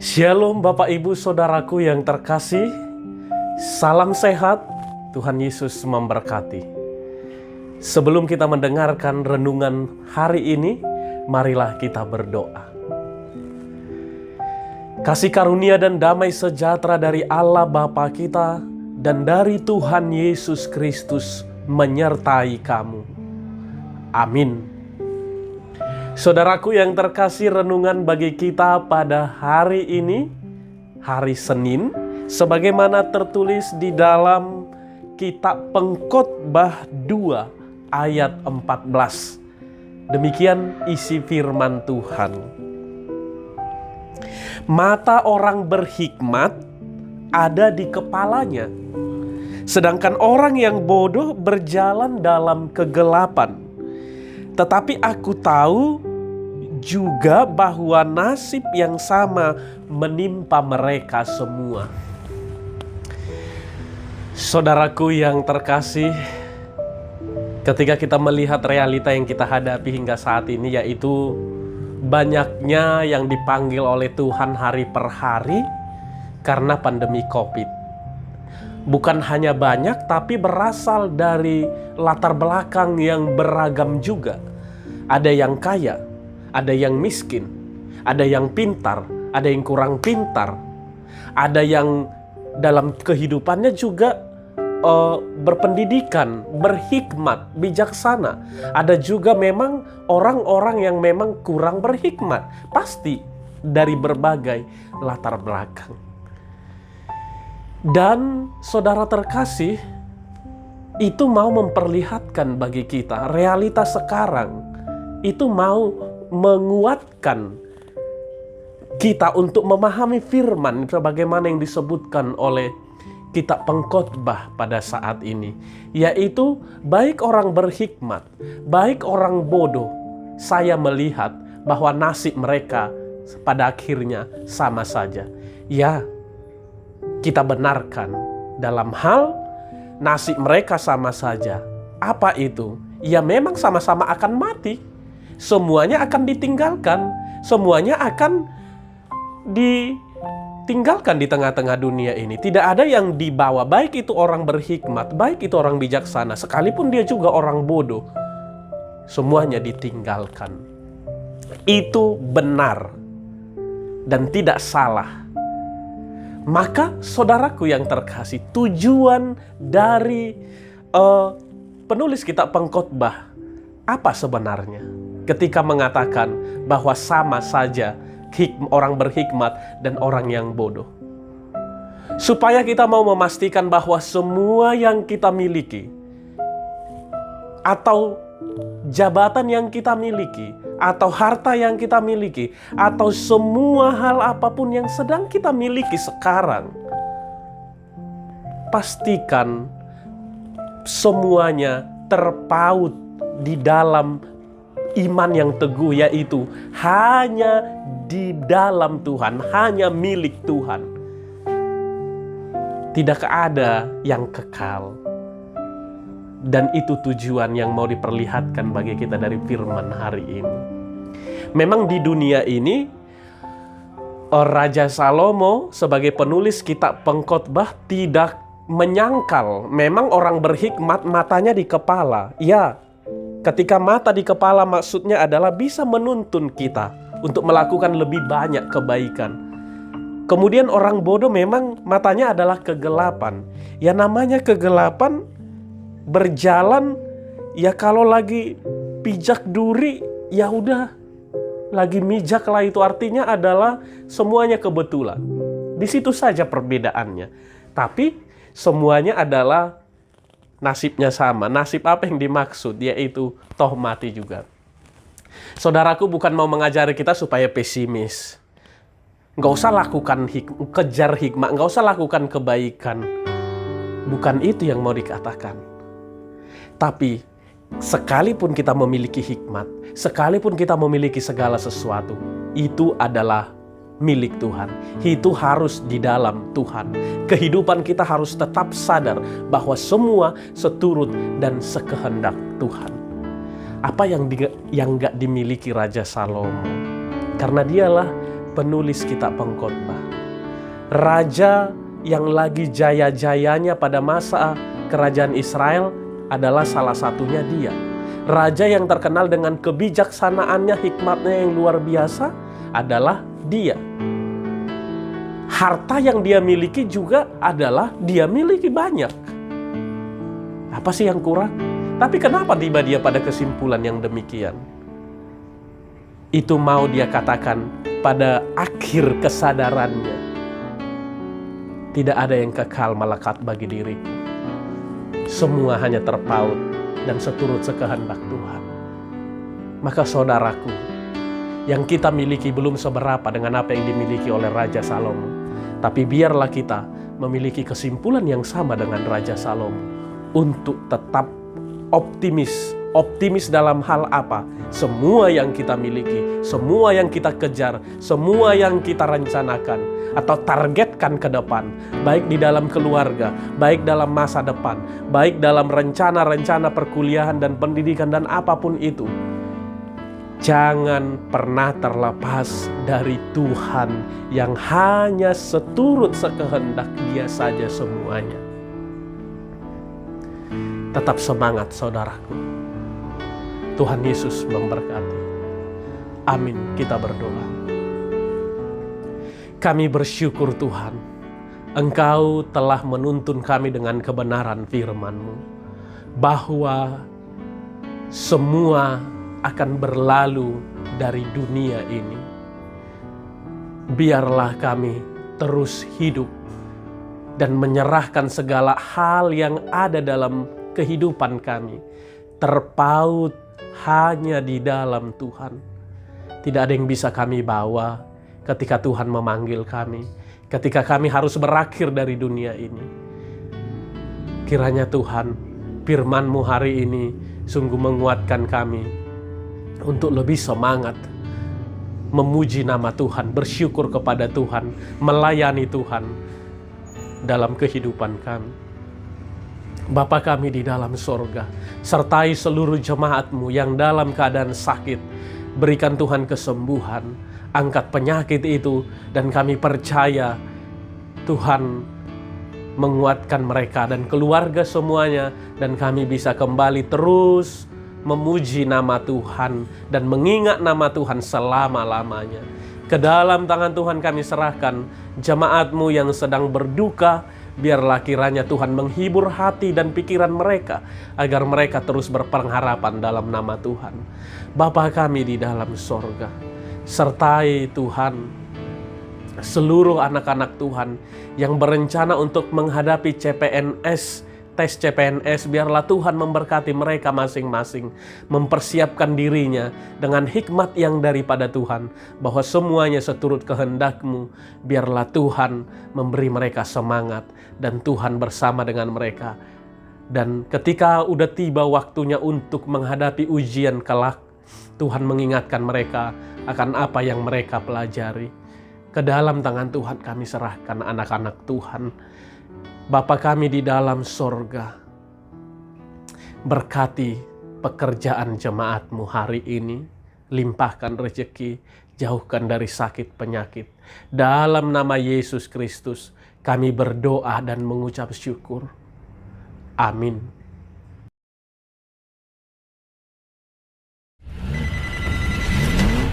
Shalom Bapak Ibu Saudaraku yang terkasih, salam sehat, Tuhan Yesus memberkati. Sebelum kita mendengarkan renungan hari ini, marilah kita berdoa. Kasih karunia dan damai sejahtera dari Allah Bapa kita dan dari Tuhan Yesus Kristus menyertai kamu. Amin. Saudaraku yang terkasih, renungan bagi kita pada hari ini, hari Senin, sebagaimana tertulis di dalam kitab Pengkhotbah 2 ayat 14. Demikian isi firman Tuhan. Mata orang berhikmat ada di kepalanya, sedangkan orang yang bodoh berjalan dalam kegelapan. Tetapi aku tahu juga bahwa nasib yang sama menimpa mereka semua. Saudaraku yang terkasih, ketika kita melihat realita yang kita hadapi hingga saat ini, yaitu banyaknya yang dipanggil oleh Tuhan hari per hari karena pandemi COVID. Bukan hanya banyak, tapi berasal dari latar belakang yang beragam juga. Ada yang kaya, ada yang miskin, ada yang pintar, ada yang kurang pintar, ada yang dalam kehidupannya juga berpendidikan, berhikmat, bijaksana. Ada juga memang orang-orang yang memang kurang berhikmat, pasti dari berbagai latar belakang. Dan saudara terkasih, itu mau memperlihatkan bagi kita realitas sekarang, itu mau menguatkan kita untuk memahami firman sebagaimana yang disebutkan oleh kitab Pengkhotbah pada saat ini, yaitu baik orang berhikmat, baik orang bodoh, saya melihat bahwa nasib mereka pada akhirnya sama saja. Ya, kita benarkan dalam hal nasib mereka sama saja. Apa itu? Ya memang sama-sama akan mati. Semuanya akan ditinggalkan. Semuanya akan ditinggalkan di tengah-tengah dunia ini. Tidak ada yang dibawa, baik itu orang berhikmat, baik itu orang bijaksana, sekalipun dia juga orang bodoh. Semuanya ditinggalkan. Itu benar dan tidak salah. Maka saudaraku yang terkasih, tujuan dari penulis kitab Pengkhotbah apa sebenarnya ketika mengatakan bahwa sama saja orang berhikmat dan orang yang bodoh? Supaya kita mau memastikan bahwa semua yang kita miliki atau jabatan yang kita miliki atau harta yang kita miliki atau semua hal apapun yang sedang kita miliki sekarang, pastikan semuanya terpaut di dalam iman yang teguh, yaitu hanya di dalam Tuhan, hanya milik Tuhan. Tidak ada yang kekal. Dan itu tujuan yang mau diperlihatkan bagi kita dari firman hari ini. Memang di dunia ini, Raja Salomo sebagai penulis kitab Pengkhotbah tidak menyangkal memang orang berhikmat matanya di kepala. Ya, ketika mata di kepala maksudnya adalah bisa menuntun kita untuk melakukan lebih banyak kebaikan. Kemudian orang bodoh memang matanya adalah kegelapan. Ya namanya kegelapan, berjalan, ya kalau lagi pijak duri, ya udah lagi mijak lah, itu artinya adalah semuanya kebetulan. Di situ saja perbedaannya. Tapi semuanya adalah nasibnya sama. Nasib apa yang dimaksud? Yaitu toh mati juga. Saudaraku, bukan mau mengajari kita supaya pesimis. Nggak usah lakukan kejar hikmah, nggak usah lakukan kebaikan. Bukan itu yang mau dikatakan. Tapi sekalipun kita memiliki hikmat, sekalipun kita memiliki segala sesuatu, itu adalah milik Tuhan. Itu harus di dalam Tuhan. Kehidupan kita harus tetap sadar bahwa semua seturut dan sekehendak Tuhan. Apa yang gak dimiliki Raja Salomo? Karena dialah penulis kitab Pengkhotbah. Raja yang lagi jaya-jayanya pada masa kerajaan Israel adalah salah satunya dia. Raja yang terkenal dengan kebijaksanaannya, hikmatnya yang luar biasa adalah dia. Harta yang dia miliki juga adalah dia miliki banyak. Apa sih yang kurang? Tapi kenapa tiba dia pada kesimpulan yang demikian? Itu mau dia katakan pada akhir kesadarannya. Tidak ada yang kekal melekat bagi diriku. Semua hanya terpaut dan seturut sekehendak Tuhan. Maka saudaraku, yang kita miliki belum seberapa dengan apa yang dimiliki oleh Raja Salomo. Tapi biarlah kita memiliki kesimpulan yang sama dengan Raja Salomo untuk tetap optimis. Optimis dalam hal apa? Semua yang kita miliki, semua yang kita kejar, semua yang kita rencanakan atau targetkan ke depan, baik di dalam keluarga, baik dalam masa depan, baik dalam rencana-rencana perkuliahan dan pendidikan dan apapun itu, jangan pernah terlepas dari Tuhan yang hanya seturut sekehendak Dia saja semuanya. Tetap semangat saudaraku. Tuhan Yesus memberkati. Amin. Kita berdoa. Kami bersyukur Tuhan, Engkau telah menuntun kami dengan kebenaran firman-Mu, bahwa semua akan berlalu dari dunia ini. Biarlah kami terus hidup dan menyerahkan segala hal yang ada dalam kehidupan kami, terpaut hanya di dalam Tuhan. Tidak ada yang bisa kami bawa ketika Tuhan memanggil kami, ketika kami harus berakhir dari dunia ini. Kiranya Tuhan, firman-Mu hari ini sungguh menguatkan kami untuk lebih semangat memuji nama Tuhan, bersyukur kepada Tuhan, melayani Tuhan dalam kehidupan kami. Bapa kami di dalam sorga, sertai seluruh jemaat-Mu yang dalam keadaan sakit. Berikan Tuhan kesembuhan, angkat penyakit itu, dan kami percaya Tuhan menguatkan mereka dan keluarga semuanya, dan kami bisa kembali terus memuji nama Tuhan dan mengingat nama Tuhan selama-lamanya. Ke dalam tangan Tuhan kami serahkan jemaat-Mu yang sedang berduka. Biarlah kiranya Tuhan menghibur hati dan pikiran mereka, agar mereka terus berpengharapan dalam nama Tuhan. Bapa kami di dalam sorga, sertai Tuhan seluruh anak-anak Tuhan yang berencana untuk menghadapi CPNS, tes CPNS. Biarlah Tuhan memberkati mereka masing-masing, mempersiapkan dirinya dengan hikmat yang daripada Tuhan, bahwa semuanya seturut kehendak-Mu. Biarlah Tuhan memberi mereka semangat, dan Tuhan bersama dengan mereka. Dan ketika udah tiba waktunya untuk menghadapi ujian kelak, Tuhan mengingatkan mereka akan apa yang mereka pelajari. Ke dalam tangan Tuhan kami serahkan anak-anak Tuhan. Bapa kami di dalam sorga, berkati pekerjaan jemaat-Mu hari ini, limpahkan rezeki, jauhkan dari sakit penyakit. Dalam nama Yesus Kristus kami berdoa dan mengucap syukur. Amin.